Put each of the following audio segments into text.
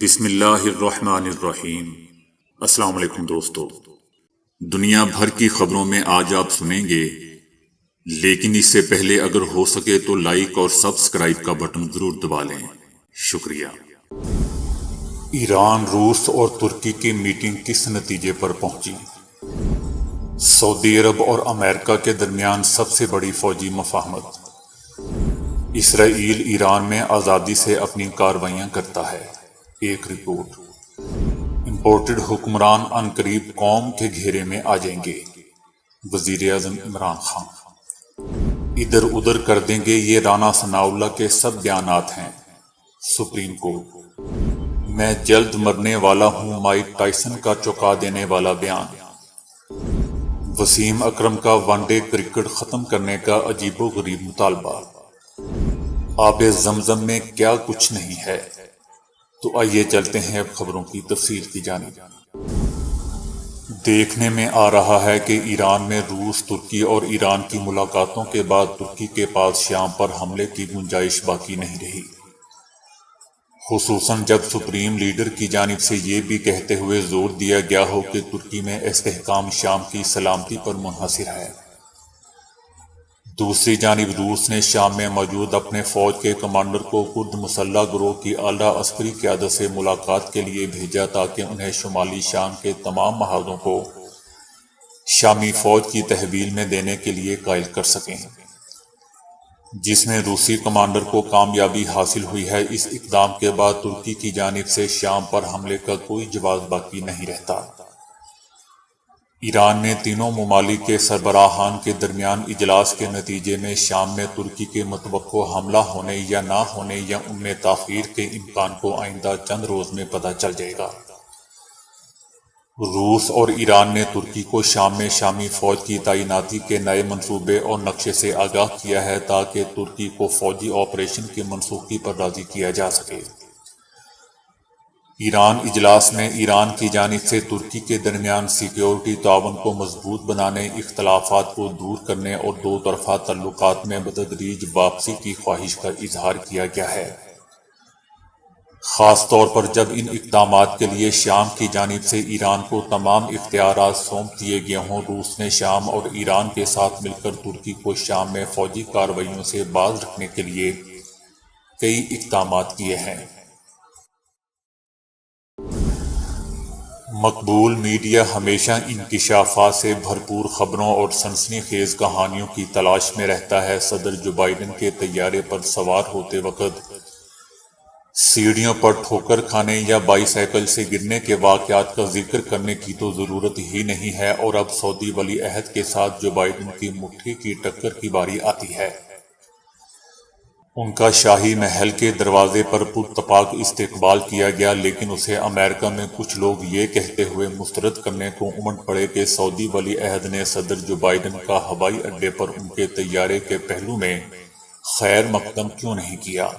بسم اللہ الرحمن الرحیم۔ السلام علیکم دوستو، دنیا بھر کی خبروں میں آج آپ سنیں گے، لیکن اس سے پہلے اگر ہو سکے تو لائک اور سبسکرائب کا بٹن ضرور دبا لیں۔ شکریہ۔ ایران، روس اور ترکی کی میٹنگ کس نتیجے پر پہنچی؟ سعودی عرب اور امریکہ کے درمیان سب سے بڑی فوجی مفاہمت۔ اسرائیل ایران میں آزادی سے اپنی کارروائیاں کرتا ہے، ایک رپورٹ۔ امپورٹڈ حکمران عنقریب قوم کے گھیرے میں آ جائیں گے، وزیر اعظم عمران خان۔ ادھر ادھر کر دیں گے یہ رانا ثناء اللہ کے سب بیانات ہیں، سپریم کورٹ۔ میں جلد مرنے والا ہوں، مائک ٹائسن کا چونکا دینے والا بیان۔ وسیم اکرم کا ون ڈے کرکٹ ختم کرنے کا عجیب و غریب مطالبہ۔ آب زمزم میں کیا کچھ نہیں ہے، تو آئیے چلتے ہیں اب خبروں کی تفصیل کی جانب۔ دیکھنے میں آ رہا ہے کہ ایران میں روس، ترکی اور ایران کی ملاقاتوں کے بعد ترکی کے پاس شام پر حملے کی گنجائش باقی نہیں رہی، خصوصاً جب سپریم لیڈر کی جانب سے یہ بھی کہتے ہوئے زور دیا گیا ہو کہ ترکی میں استحکام شام کی سلامتی پر منحصر ہے۔ دوسری جانب روس نے شام میں موجود اپنے فوج کے کمانڈر کو کرد مسلح گروہ کی اعلیٰ عسکری قیادت سے ملاقات کے لیے بھیجا تاکہ انہیں شمالی شام کے تمام محاذوں کو شامی فوج کی تحویل میں دینے کے لیے قائل کر سکیں، جس میں روسی کمانڈر کو کامیابی حاصل ہوئی ہے۔ اس اقدام کے بعد ترکی کی جانب سے شام پر حملے کا کوئی جواز باقی نہیں رہتا۔ ایران میں تینوں ممالک کے سربراہان کے درمیان اجلاس کے نتیجے میں شام میں ترکی کے متوقع حملہ ہونے یا نہ ہونے یا ان میں تاخیر کے امکان کو آئندہ چند روز میں پتہ چل جائے گا۔ روس اور ایران نے ترکی کو شام میں شامی فوج کی تعیناتی کے نئے منصوبے اور نقشے سے آگاہ کیا ہے تاکہ ترکی کو فوجی آپریشن کی منسوخی پر راضی کیا جا سکے۔ ایران اجلاس میں ایران کی جانب سے ترکی کے درمیان سیکیورٹی تعاون کو مضبوط بنانے، اختلافات کو دور کرنے اور دو طرفہ تعلقات میں بتدریج واپسی کی خواہش کا اظہار کیا گیا ہے، خاص طور پر جب ان اقدامات کے لیے شام کی جانب سے ایران کو تمام اختیارات سونپ دیے گئے ہوں۔ روس نے شام اور ایران کے ساتھ مل کر ترکی کو شام میں فوجی کارروائیوں سے باز رکھنے کے لیے کئی اقدامات کیے ہیں۔ مقبول میڈیا ہمیشہ انکشافات سے بھرپور خبروں اور سنسنی خیز کہانیوں کی تلاش میں رہتا ہے۔ صدر جو بائیڈن کے طیارے پر سوار ہوتے وقت سیڑھیوں پر ٹھوکر کھانے یا بائی سائیکل سے گرنے کے واقعات کا ذکر کرنے کی تو ضرورت ہی نہیں ہے، اور اب سعودی ولی عہد کے ساتھ جو بائیڈن کی مٹھی کی ٹکر کی باری آتی ہے۔ ان کا شاہی محل کے دروازے پر پرتپاک استقبال کیا گیا، لیکن اسے امریکہ میں کچھ لوگ یہ کہتے ہوئے مسترد کرنے کو امٹ پڑے کہ سعودی ولی عہد نے صدر جو بائیڈن کا ہوائی اڈے پر ان کے طیارے کے پہلو میں خیر مقدم کیوں نہیں کیا۔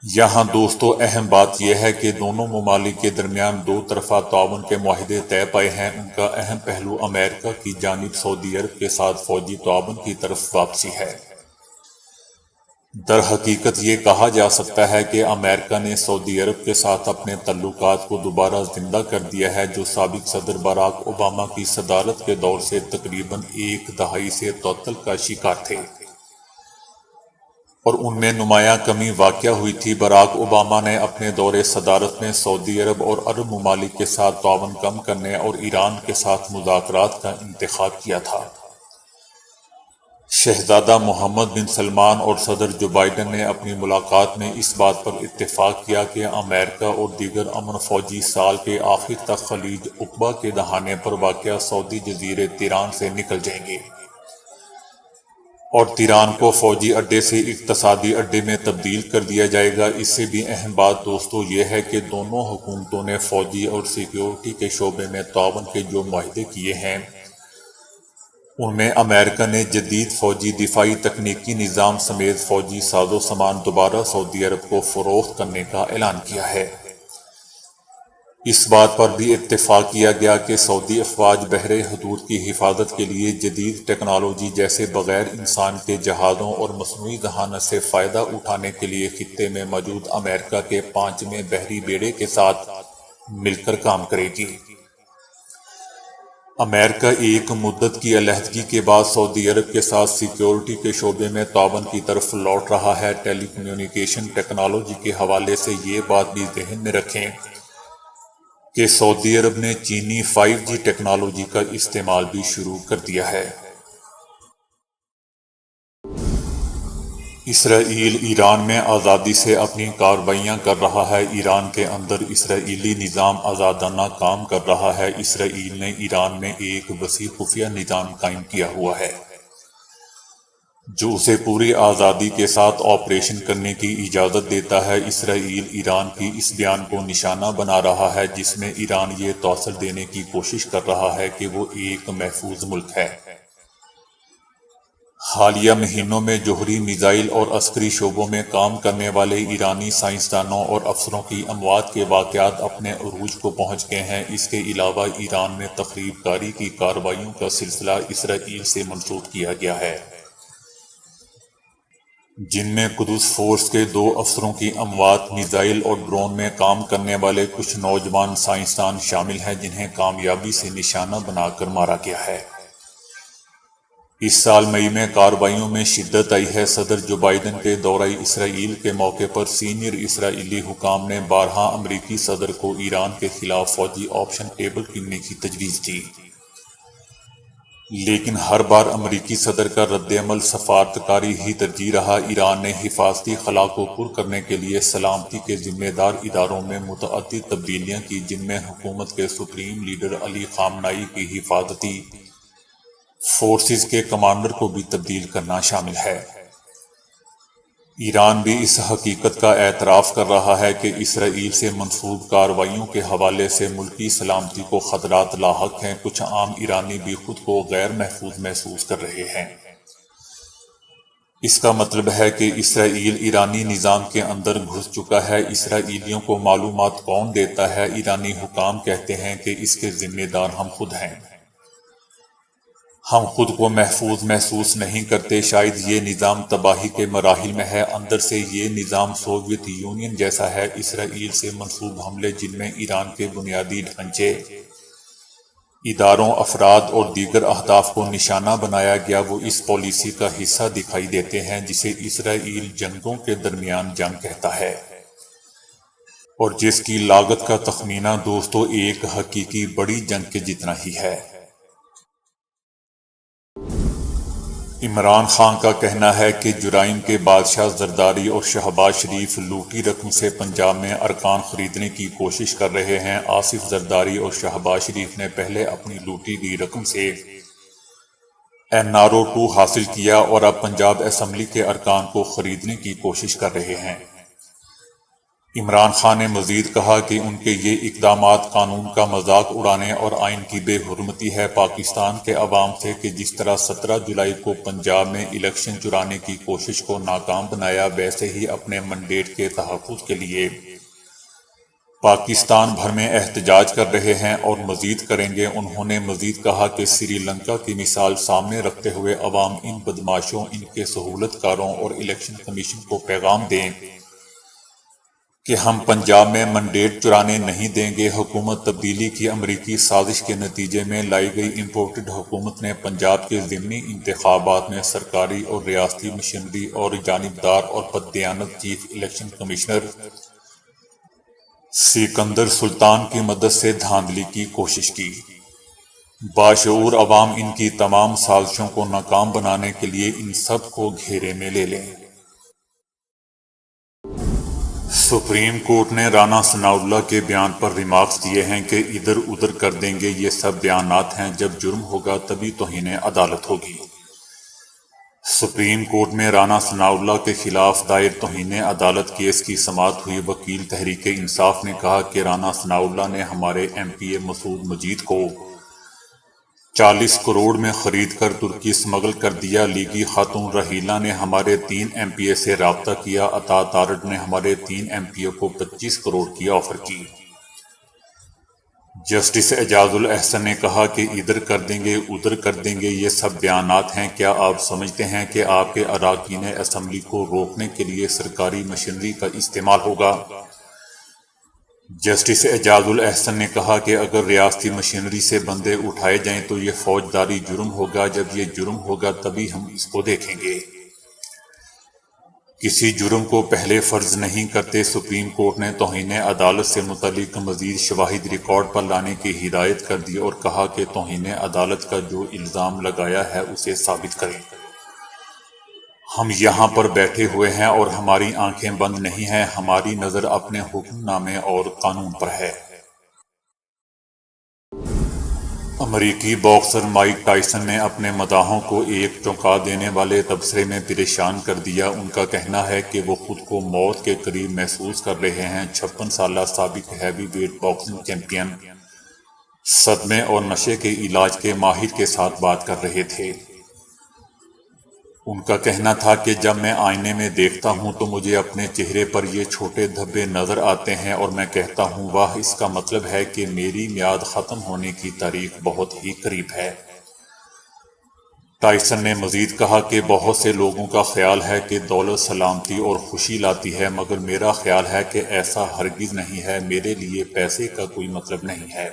یہاں دوستو اہم بات یہ ہے کہ دونوں ممالک کے درمیان دو طرفہ تعاون کے معاہدے طے پائے ہیں۔ ان کا اہم پہلو امریکہ کی جانب سعودی عرب کے ساتھ فوجی تعاون کی طرف واپسی ہے۔ در حقیقت یہ کہا جا سکتا ہے کہ امریکہ نے سعودی عرب کے ساتھ اپنے تعلقات کو دوبارہ زندہ کر دیا ہے، جو سابق صدر باراک اوباما کی صدارت کے دور سے تقریباً ایک دہائی سے تعطل کا شکار تھے، اور ان میں نمایاں کمی واقع ہوئی تھی۔ باراک اوباما نے اپنے دور صدارت میں سعودی عرب اور عرب ممالک کے ساتھ تعاون کم کرنے اور ایران کے ساتھ مذاکرات کا انتخاب کیا تھا۔ شہزادہ محمد بن سلمان اور صدر جو بائیڈن نے اپنی ملاقات میں اس بات پر اتفاق کیا کہ امریکہ اور دیگر امن فوجی سال کے آخر تک خلیج عقبہ کے دہانے پر واقع سعودی جزیرے تیران سے نکل جائیں گے، اور تیران کو فوجی اڈے سے اقتصادی اڈے میں تبدیل کر دیا جائے گا۔ اس سے بھی اہم بات دوستو یہ ہے کہ دونوں حکومتوں نے فوجی اور سیکیورٹی کے شعبے میں تعاون کے جو معاہدے کیے ہیں، ان میں امریکہ نے جدید فوجی دفاعی تکنیکی نظام سمیت فوجی ساز و سامان دوبارہ سعودی عرب کو فروخت کرنے کا اعلان کیا ہے۔ اس بات پر بھی اتفاق کیا گیا کہ سعودی افواج بحر حدود کی حفاظت کے لیے جدید ٹیکنالوجی جیسے بغیر انسان کے جہازوں اور مصنوعی ذہانت سے فائدہ اٹھانے کے لیے خطے میں موجود امریکہ کے 5ویں بحری بیڑے کے ساتھ مل کر کام کرے گی۔ امریکہ ایک مدت کی علیحدگی کے بعد سعودی عرب کے ساتھ سیکیورٹی کے شعبے میں تعاون کی طرف لوٹ رہا ہے۔ ٹیلی کمیونیکیشن ٹیکنالوجی کے حوالے سے یہ بات بھی ذہن میں رکھیں کہ سعودی عرب نے چینی 5G ٹیکنالوجی کا استعمال بھی شروع کر دیا ہے۔ اسرائیل ایران میں آزادی سے اپنی کارروائیاں کر رہا ہے۔ ایران کے اندر اسرائیلی نظام آزادانہ کام کر رہا ہے۔ اسرائیل نے ایران میں ایک وسیع خفیہ نظام قائم کیا ہوا ہے جو اسے پوری آزادی کے ساتھ آپریشن کرنے کی اجازت دیتا ہے۔ اسرائیل ایران کی اس بیان کو نشانہ بنا رہا ہے جس میں ایران یہ توثر دینے کی کوشش کر رہا ہے کہ وہ ایک محفوظ ملک ہے۔ حالیہ مہینوں میں جوہری میزائل اور عسکری شعبوں میں کام کرنے والے ایرانی سائنسدانوں اور افسروں کی اموات کے واقعات اپنے عروج کو پہنچ گئے ہیں۔ اس کے علاوہ ایران میں تخریب کاری کی کارروائیوں کا سلسلہ اسرائیل سے منسوخ کیا گیا ہے جن میں قدس فورس کے 2 افسروں کی اموات، میزائل اور ڈرون میں کام کرنے والے کچھ نوجوان سائنسدان شامل ہیں جنہیں کامیابی سے نشانہ بنا کر مارا گیا ہے۔ اس سال مئی میں کارروائیوں میں شدت آئی ہے۔ صدر جو بائیڈن کے دورہ اسرائیل کے موقع پر سینئر اسرائیلی حکام نے بارہا امریکی صدر کو ایران کے خلاف فوجی آپشن ٹیبل کرنے کی تجویز دی، لیکن ہر بار امریکی صدر کا رد عمل سفارتکاری ہی ترجیح رہا۔ ایران نے حفاظتی خلا کو پر کرنے کے لیے سلامتی کے ذمہ دار اداروں میں متعدد تبدیلیاں کی جن میں حکومت کے سپریم لیڈر علی خامنائی کی حفاظتی فورسز کے کمانڈر کو بھی تبدیل کرنا شامل ہے۔ ایران بھی اس حقیقت کا اعتراف کر رہا ہے کہ اسرائیل سے منسوب کارروائیوں کے حوالے سے ملکی سلامتی کو خطرات لاحق ہیں۔ کچھ عام ایرانی بھی خود کو غیر محفوظ محسوس کر رہے ہیں۔ اس کا مطلب ہے کہ اسرائیل ایرانی نظام کے اندر گھس چکا ہے۔ اسرائیلیوں کو معلومات کون دیتا ہے؟ ایرانی حکام کہتے ہیں کہ اس کے ذمہ دار ہم خود ہیں۔ ہم خود کو محفوظ محسوس نہیں کرتے۔ شاید یہ نظام تباہی کے مراحل میں ہے۔ اندر سے یہ نظام سوویت یونین جیسا ہے۔ اسرائیل سے منسوب حملے جن میں ایران کے بنیادی ڈھانچے، اداروں، افراد اور دیگر اہداف کو نشانہ بنایا گیا، وہ اس پالیسی کا حصہ دکھائی دیتے ہیں جسے اسرائیل جنگوں کے درمیان جنگ کہتا ہے اور جس کی لاگت کا تخمینہ دوستو ایک حقیقی بڑی جنگ کے جتنا ہی ہے۔ عمران خان کا کہنا ہے کہ جرائم کے بادشاہ زرداری اور شہباز شریف لوٹی رقم سے پنجاب میں ارکان خریدنے کی کوشش کر رہے ہیں۔ آصف زرداری اور شہباز شریف نے پہلے اپنی لوٹی گئی رقم سے NRO 2 حاصل کیا اور اب پنجاب اسمبلی کے ارکان کو خریدنے کی کوشش کر رہے ہیں۔ عمران خان نے مزید کہا کہ ان کے یہ اقدامات قانون کا مذاق اڑانے اور آئین کی بے حرمتی ہے۔ پاکستان کے عوام سے کہ جس طرح 17 جولائی کو پنجاب میں الیکشن چرانے کی کوشش کو ناکام بنایا، ویسے ہی اپنے منڈیٹ کے تحفظ کے لیے پاکستان بھر میں احتجاج کر رہے ہیں اور مزید کریں گے۔ انہوں نے مزید کہا کہ سری لنکا کی مثال سامنے رکھتے ہوئے عوام ان بدماشوں، ان کے سہولت کاروں اور الیکشن کمیشن کو پیغام دیں کہ ہم پنجاب میں منڈیٹ چرانے نہیں دیں گے۔ حکومت تبدیلی کی امریکی سازش کے نتیجے میں لائی گئی امپورٹڈ حکومت نے پنجاب کے ضمنی انتخابات میں سرکاری اور ریاستی مشینری اور جانبدار اور بددیانت چیف الیکشن کمشنر سکندر سلطان کی مدد سے دھاندلی کی کوشش کی۔ باشعور عوام ان کی تمام سازشوں کو ناکام بنانے کے لیے ان سب کو گھیرے میں لے لیں۔ سپریم کورٹ نے رانا ثناءاللہ کے بیان پر ریمارکس دیے ہیں کہ ادھر ادھر کر دیں گے، یہ سب بیانات ہیں، جب جرم ہوگا تبھی توہین عدالت ہوگی۔ سپریم کورٹ میں رانا ثناءاللہ کے خلاف دائر توہین عدالت کیس کی سماعت ہوئی۔ وکیل تحریک انصاف نے کہا کہ رانا ثناءاللہ نے ہمارے MP مسعود مجید کو 40 کروڑ میں خرید کر ترکی سمگل کر دیا۔ لیگی خاتون رحیلہ نے ہمارے 3 MP سے رابطہ کیا۔ عطا تارڑ نے ہمارے 3 MP کو 25 کروڑ کی آفر کی۔ جسٹس اعجاز الاحسن نے کہا کہ ادھر کر دیں گے ادھر کر دیں گے یہ سب بیانات ہیں، کیا آپ سمجھتے ہیں کہ آپ کے اراکین اسمبلی کو روکنے کے لیے سرکاری مشینری کا استعمال ہوگا؟ جسٹس اعجاز الاحسن نے کہا کہ اگر ریاستی مشینری سے بندے اٹھائے جائیں تو یہ فوجداری جرم ہوگا، جب یہ جرم ہوگا تبھی ہم اس کو دیکھیں گے۔ کسی جرم کو پہلے فرض نہیں کرتے۔ سپریم کورٹ نے توہین عدالت سے متعلق مزید شواہد ریکارڈ پر لانے کی ہدایت کر دی اور کہا کہ توہین عدالت کا جو الزام لگایا ہے اسے ثابت کریں۔ ہم یہاں پر بیٹھے ہوئے ہیں اور ہماری آنکھیں بند نہیں ہیں، ہماری نظر اپنے حکم نامے اور قانون پر ہے۔ امریکی باکسر مائک ٹائسن نے اپنے مداحوں کو ایک چونکا دینے والے تبصرے میں پریشان کر دیا۔ ان کا کہنا ہے کہ وہ خود کو موت کے قریب محسوس کر رہے ہیں۔ 56 سالہ سابق ہیوی ویٹ باکسنگ چیمپئن صدمے اور نشے کے علاج کے ماہر کے ساتھ بات کر رہے تھے۔ ان کا کہنا تھا کہ جب میں آئینے میں دیکھتا ہوں تو مجھے اپنے چہرے پر یہ چھوٹے دھبے نظر آتے ہیں اور میں کہتا ہوں واہ، اس کا مطلب ہے کہ میری میعاد ختم ہونے کی تاریخ بہت ہی قریب ہے۔ ٹائسن نے مزید کہا کہ بہت سے لوگوں کا خیال ہے کہ دولت سلامتی اور خوشی لاتی ہے، مگر میرا خیال ہے کہ ایسا ہرگز نہیں ہے۔ میرے لیے پیسے کا کوئی مطلب نہیں ہے۔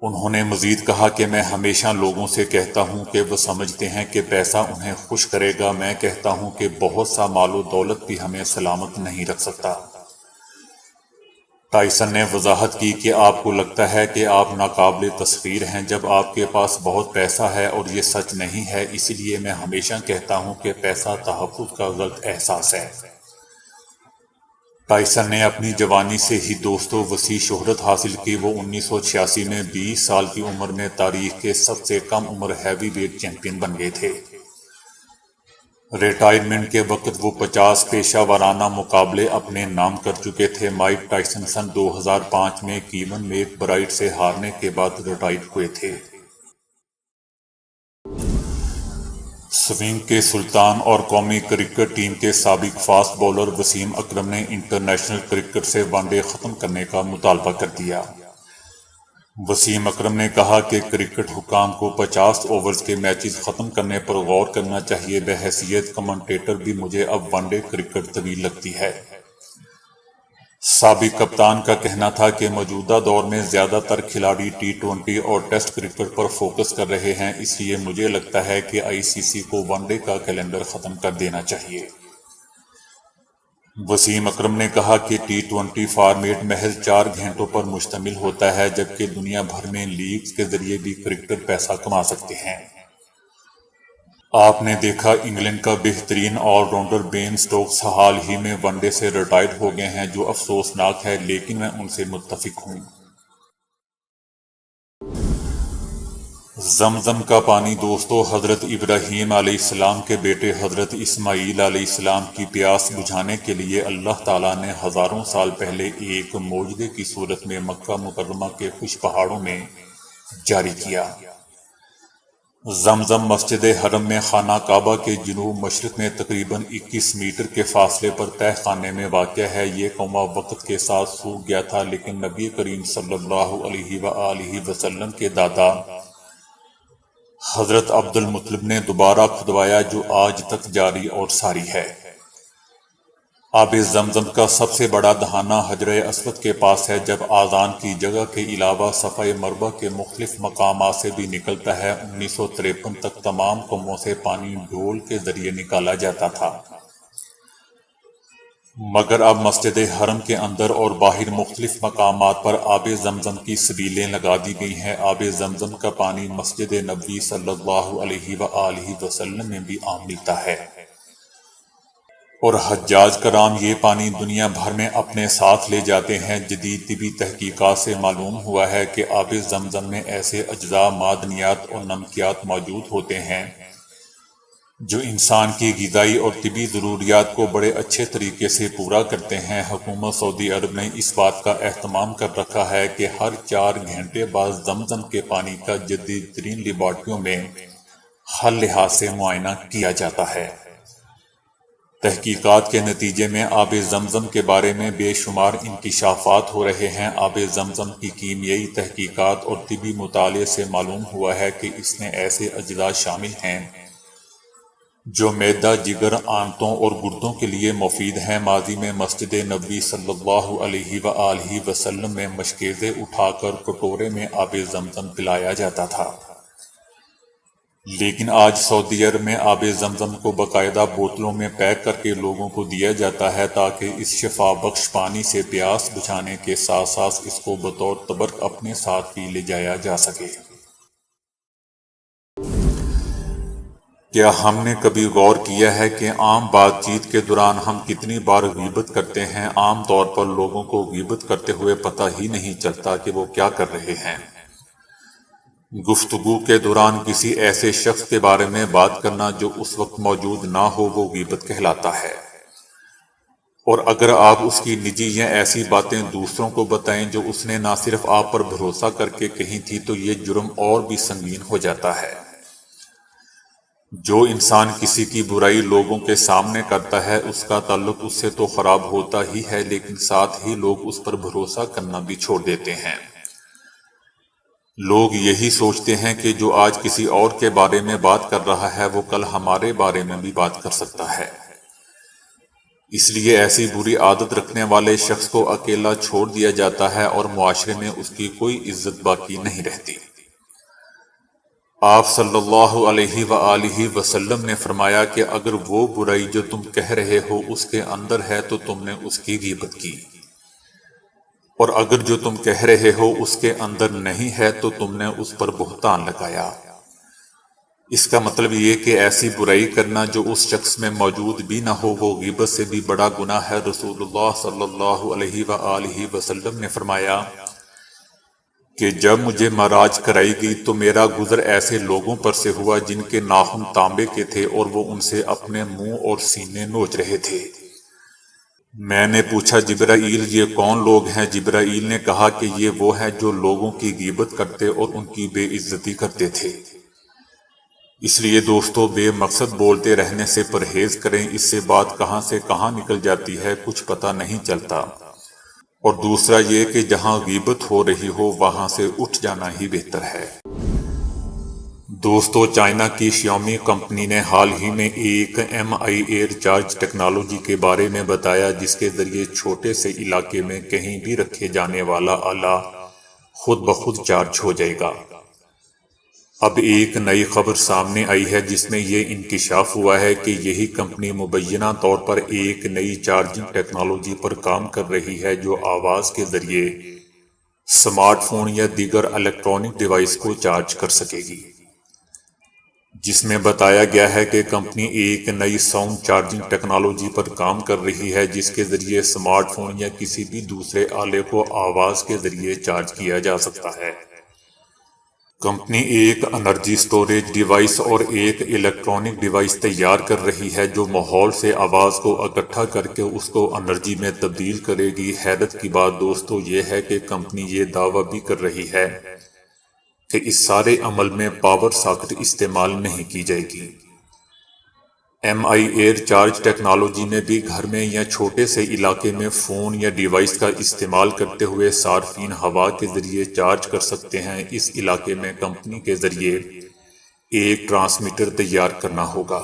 انہوں نے مزید کہا کہ میں ہمیشہ لوگوں سے کہتا ہوں کہ وہ سمجھتے ہیں کہ پیسہ انہیں خوش کرے گا۔ میں کہتا ہوں کہ بہت سا مال و دولت بھی ہمیں سلامت نہیں رکھ سکتا۔ ٹائسن نے وضاحت کی کہ آپ کو لگتا ہے کہ آپ ناقابل تسخیر ہیں جب آپ کے پاس بہت پیسہ ہے، اور یہ سچ نہیں ہے۔ اس لیے میں ہمیشہ کہتا ہوں کہ پیسہ تحفظ کا غلط احساس ہے۔ ٹائسن نے اپنی جوانی سے ہی دوستوں وسیع شہرت حاصل کی۔ وہ 1986 میں 20 سال کی عمر میں تاریخ کے سب سے کم عمر ہیوی ویٹ چیمپئن بن گئے تھے۔ ریٹائرمنٹ کے وقت وہ 50 پیشہ ورانہ مقابلے اپنے نام کر چکے تھے۔ مائک ٹائسن سن 2005 میں کیون میک برائٹ سے ہارنے کے بعد ریٹائر ہوئے تھے۔ سوئنگ کے سلطان اور قومی کرکٹ ٹیم کے سابق فاسٹ بولر وسیم اکرم نے انٹرنیشنل کرکٹ سے ون ڈے ختم کرنے کا مطالبہ کر دیا۔ وسیم اکرم نے کہا کہ کرکٹ حکام کو 50 اوورز کے میچز ختم کرنے پر غور کرنا چاہیے۔ بحیثیت کمنٹیٹر بھی مجھے اب ون ڈے کرکٹ طویل لگتی ہے۔ سابق کپتان کا کہنا تھا کہ موجودہ دور میں زیادہ تر کھلاڑی T20 اور ٹیسٹ کرکٹ پر فوکس کر رہے ہیں، اس لیے مجھے لگتا ہے کہ ICC کو ون ڈے کا کیلنڈر ختم کر دینا چاہیے۔ وسیم اکرم نے کہا کہ T20 فارمیٹ محض 4 گھنٹوں پر مشتمل ہوتا ہے، جبکہ دنیا بھر میں لیگز کے ذریعے بھی کرکٹر پیسہ کما سکتے ہیں۔ آپ نے دیکھا انگلینڈ کا بہترین آل راؤنڈر بین سٹوکس حال ہی میں ون ڈے سے ریٹائر ہو گئے ہیں، جو افسوسناک ہے، لیکن میں ان سے متفق ہوں۔ زمزم کا پانی دوستو، حضرت ابراہیم علیہ السلام کے بیٹے حضرت اسماعیل علیہ السلام کی پیاس بجھانے کے لیے اللہ تعالیٰ نے ہزاروں سال پہلے ایک معجزے کی صورت میں مکہ مکرمہ کے خوش پہاڑوں میں جاری کیا۔ زمزم مسجد حرم میں خانہ کعبہ کے جنوب مشرق میں تقریباً 21 میٹر کے فاصلے پر تہہ خانے میں واقع ہے۔ یہ کنواں وقت کے ساتھ سوکھ گیا تھا، لیکن نبی کریم صلی اللہ علیہ وآلہ وسلم کے دادا حضرت عبد المطلب نے دوبارہ کھدوایا، جو آج تک جاری اور ساری ہے۔ آب زمزم کا سب سے بڑا دہانہ حجر اسود کے پاس ہے۔ جب آذان کی جگہ کے علاوہ صفحہ مربع کے مختلف مقامات سے بھی نکلتا ہے۔ 1953 تک تمام کنووں سے پانی ڈھول کے ذریعے نکالا جاتا تھا، مگر اب مسجد حرم کے اندر اور باہر مختلف مقامات پر آب زمزم کی سبیلیں لگا دی گئی ہیں۔ آب زمزم کا پانی مسجد نبوی صلی اللہ علیہ وآلہ وسلم میں بھی عام ملتا ہے، اور حجاج کرام یہ پانی دنیا بھر میں اپنے ساتھ لے جاتے ہیں۔ جدید طبی تحقیقات سے معلوم ہوا ہے کہ آب زمزم میں ایسے اجزاء، معدنیات اور نمکیات موجود ہوتے ہیں جو انسان کی غذائی اور طبی ضروریات کو بڑے اچھے طریقے سے پورا کرتے ہیں۔ حکومت سعودی عرب نے اس بات کا اہتمام کر رکھا ہے کہ ہر 4 گھنٹے بعد زمزم کے پانی کا جدید ترین لیبارٹریوں میں ہر لحاظ سے معائنہ کیا جاتا ہے۔ تحقیقات کے نتیجے میں آب زمزم کے بارے میں بے شمار انکشافات ہو رہے ہیں۔ آب زمزم کی کیمیائی تحقیقات اور طبی مطالعے سے معلوم ہوا ہے کہ اس میں ایسے اجزاء شامل ہیں جو معدہ، جگر، آنتوں اور گردوں کے لیے مفید ہیں۔ ماضی میں مسجد نبوی صلی اللہ علیہ وآلہ وسلم میں مشکیزیں اٹھا کر کٹورے میں آب زمزم پلایا جاتا تھا، لیکن آج سعودی عرب میں آب زمزم کو باقاعدہ بوتلوں میں پیک کر کے لوگوں کو دیا جاتا ہے تاکہ اس شفا بخش پانی سے پیاس بجھانے کے ساتھ ساتھ اس کو بطور تبرک اپنے ساتھ بھی لے جایا جا سکے۔ کیا ہم نے کبھی غور کیا ہے کہ عام بات چیت کے دوران ہم کتنی بار غیبت کرتے ہیں؟ عام طور پر لوگوں کو غیبت کرتے ہوئے پتہ ہی نہیں چلتا کہ وہ کیا کر رہے ہیں۔ گفتگو کے دوران کسی ایسے شخص کے بارے میں بات کرنا جو اس وقت موجود نہ ہو وہ غیبت کہلاتا ہے، اور اگر آپ اس کی نجی یا ایسی باتیں دوسروں کو بتائیں جو اس نے نہ صرف آپ پر بھروسہ کر کے کہی تھی تو یہ جرم اور بھی سنگین ہو جاتا ہے۔ جو انسان کسی کی برائی لوگوں کے سامنے کرتا ہے اس کا تعلق اس سے تو خراب ہوتا ہی ہے، لیکن ساتھ ہی لوگ اس پر بھروسہ کرنا بھی چھوڑ دیتے ہیں۔ لوگ یہی سوچتے ہیں کہ جو آج کسی اور کے بارے میں بات کر رہا ہے وہ کل ہمارے بارے میں بھی بات کر سکتا ہے، اس لیے ایسی بری عادت رکھنے والے شخص کو اکیلا چھوڑ دیا جاتا ہے اور معاشرے میں اس کی کوئی عزت باقی نہیں رہتی۔ آپ صلی اللہ علیہ وآلہ وسلم نے فرمایا کہ اگر وہ برائی جو تم کہہ رہے ہو اس کے اندر ہے تو تم نے اس کی غیبت کی، اور اگر جو تم کہہ رہے ہو اس کے اندر نہیں ہے تو تم نے اس پر بہتان لگایا۔ اس کا مطلب یہ کہ ایسی برائی کرنا جو اس شخص میں موجود بھی نہ ہو وہ غیبت سے بھی بڑا گناہ ہے۔ رسول اللہ صلی اللہ علیہ وآلہ وسلم نے فرمایا کہ جب مجھے معراج کرائی گئی تو میرا گزر ایسے لوگوں پر سے ہوا جن کے ناخن تانبے کے تھے اور وہ ان سے اپنے منہ اور سینے نوچ رہے تھے۔ میں نے پوچھا جبرائیل یہ کون لوگ ہیں؟ جبرائیل نے کہا کہ یہ وہ ہیں جو لوگوں کی غیبت کرتے اور ان کی بے عزتی کرتے تھے۔ اس لیے دوستو بے مقصد بولتے رہنے سے پرہیز کریں، اس سے بات کہاں سے کہاں نکل جاتی ہے کچھ پتہ نہیں چلتا۔ اور دوسرا یہ کہ جہاں غیبت ہو رہی ہو وہاں سے اٹھ جانا ہی بہتر ہے۔ دوستو چائنا کی شیومی کمپنی نے حال ہی میں ایک MI ایئر چارج ٹیکنالوجی کے بارے میں بتایا جس کے ذریعے چھوٹے سے علاقے میں کہیں بھی رکھے جانے والا آلہ خود بخود چارج ہو جائے گا۔ اب ایک نئی خبر سامنے آئی ہے جس میں یہ انکشاف ہوا ہے کہ یہی کمپنی مبینہ طور پر ایک نئی چارجنگ ٹیکنالوجی پر کام کر رہی ہے جو آواز کے ذریعے سمارٹ فون یا دیگر الیکٹرانک ڈیوائس کو چارج کر سکے گی، جس میں بتایا گیا ہے کہ کمپنی ایک نئی ساؤنڈ چارجنگ ٹیکنالوجی پر کام کر رہی ہے جس کے ذریعے سمارٹ فون یا کسی بھی دوسرے آلے کو آواز کے ذریعے چارج کیا جا سکتا ہے۔ کمپنی ایک انرجی سٹوریج ڈیوائس اور ایک الیکٹرانک ڈیوائس تیار کر رہی ہے جو ماحول سے آواز کو اکٹھا کر کے اس کو انرجی میں تبدیل کرے گی۔ حیرت کی بات دوستو یہ ہے کہ کمپنی یہ دعویٰ بھی کر رہی ہے کہ اس سارے عمل میں پاور ساکٹ استعمال نہیں کی جائے گی۔ MI ایئر چارج ٹیکنالوجی میں بھی گھر میں یا چھوٹے سے علاقے میں فون یا ڈیوائس کا استعمال کرتے ہوئے صارفین ہوا کے ذریعے چارج کر سکتے ہیں۔ اس علاقے میں کمپنی کے ذریعے ایک ٹرانسمیٹر تیار کرنا ہوگا۔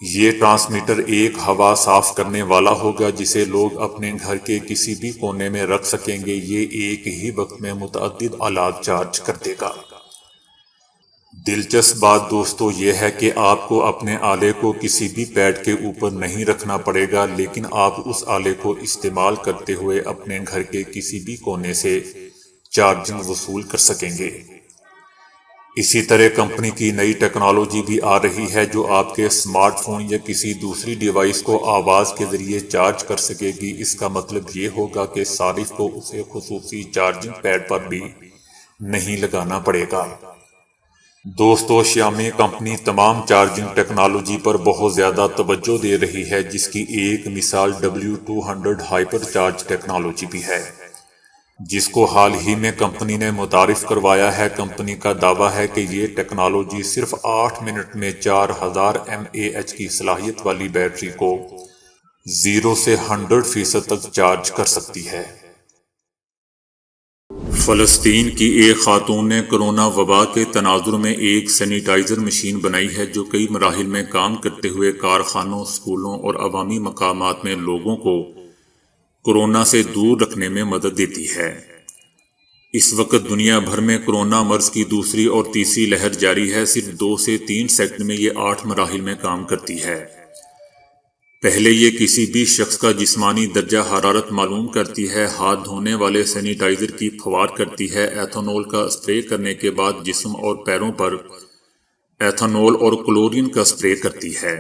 یہ ٹرانسمیٹر ایک ہوا صاف کرنے والا ہوگا جسے لوگ اپنے گھر کے کسی بھی کونے میں رکھ سکیں گے۔ یہ ایک ہی وقت میں متعدد آلات چارج کر دے گا۔ دلچسپ بات دوستو یہ ہے کہ آپ کو اپنے آلے کو کسی بھی پیڈ کے اوپر نہیں رکھنا پڑے گا، لیکن آپ اس آلے کو استعمال کرتے ہوئے اپنے گھر کے کسی بھی کونے سے چارجنگ وصول کر سکیں گے۔ اسی طرح کمپنی کی نئی ٹیکنالوجی بھی آ رہی ہے جو آپ کے سمارٹ فون یا کسی دوسری ڈیوائس کو آواز کے ذریعے چارج کر سکے گی۔ اس کا مطلب یہ ہوگا کہ صارف کو اسے خصوصی چارجنگ پیڈ پر بھی نہیں لگانا پڑے گا۔ دوستو شیومی کمپنی تمام چارجنگ ٹیکنالوجی پر بہت زیادہ توجہ دے رہی ہے جس کی ایک مثال W200 ہائپر چارج ٹیکنالوجی بھی ہے۔ جس کو حال ہی میں کمپنی نے متعارف کروایا ہے۔ کمپنی کا دعویٰ ہے کہ یہ ٹیکنالوجی صرف 8 منٹ میں 4000 mAh کی صلاحیت والی بیٹری کو 0 سے 100% تک چارج کر سکتی ہے۔ فلسطین کی ایک خاتون نے کرونا وبا کے تناظر میں ایک سینیٹائزر مشین بنائی ہے جو کئی مراحل میں کام کرتے ہوئے کارخانوں، اسکولوں اور عوامی مقامات میں لوگوں کو کورونا سے دور رکھنے میں مدد دیتی ہے۔ اس وقت دنیا بھر میں کورونا مرض کی دوسری اور تیسری لہر جاری ہے۔ صرف 2 سے 3 سیکنڈ میں یہ 8 مراحل میں کام کرتی ہے۔ پہلے یہ کسی بھی شخص کا جسمانی درجہ حرارت معلوم کرتی ہے، ہاتھ دھونے والے سینیٹائزر کی پھوار کرتی ہے، ایتھنول کا اسپرے کرنے کے بعد جسم اور پیروں پر ایتھنول اور کلورین کا اسپرے کرتی ہے۔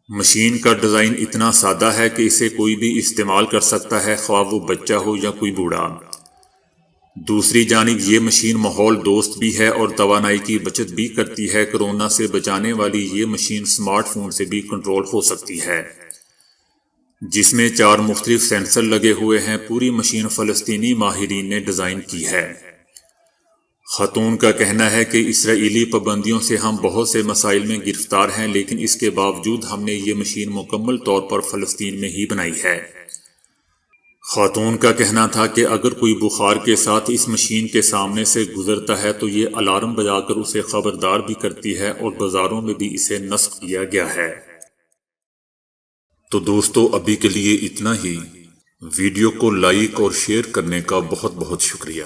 مشین کا ڈیزائن اتنا سادہ ہے کہ اسے کوئی بھی استعمال کر سکتا ہے، خواہ وہ بچہ ہو یا کوئی بوڑھا۔ دوسری جانب یہ مشین ماحول دوست بھی ہے اور توانائی کی بچت بھی کرتی ہے۔ کورونا سے بچانے والی یہ مشین سمارٹ فون سے بھی کنٹرول ہو سکتی ہے، جس میں 4 مختلف سینسر لگے ہوئے ہیں۔ پوری مشین فلسطینی ماہرین نے ڈیزائن کی ہے۔ خاتون کا کہنا ہے کہ اسرائیلی پابندیوں سے ہم بہت سے مسائل میں گرفتار ہیں، لیکن اس کے باوجود ہم نے یہ مشین مکمل طور پر فلسطین میں ہی بنائی ہے۔ خاتون کا کہنا تھا کہ اگر کوئی بخار کے ساتھ اس مشین کے سامنے سے گزرتا ہے تو یہ الارم بجا کر اسے خبردار بھی کرتی ہے، اور بازاروں میں بھی اسے نصب کیا گیا ہے۔ تو دوستو، ابھی کے لیے اتنا ہی۔ ویڈیو کو لائک اور شیئر کرنے کا بہت بہت شکریہ۔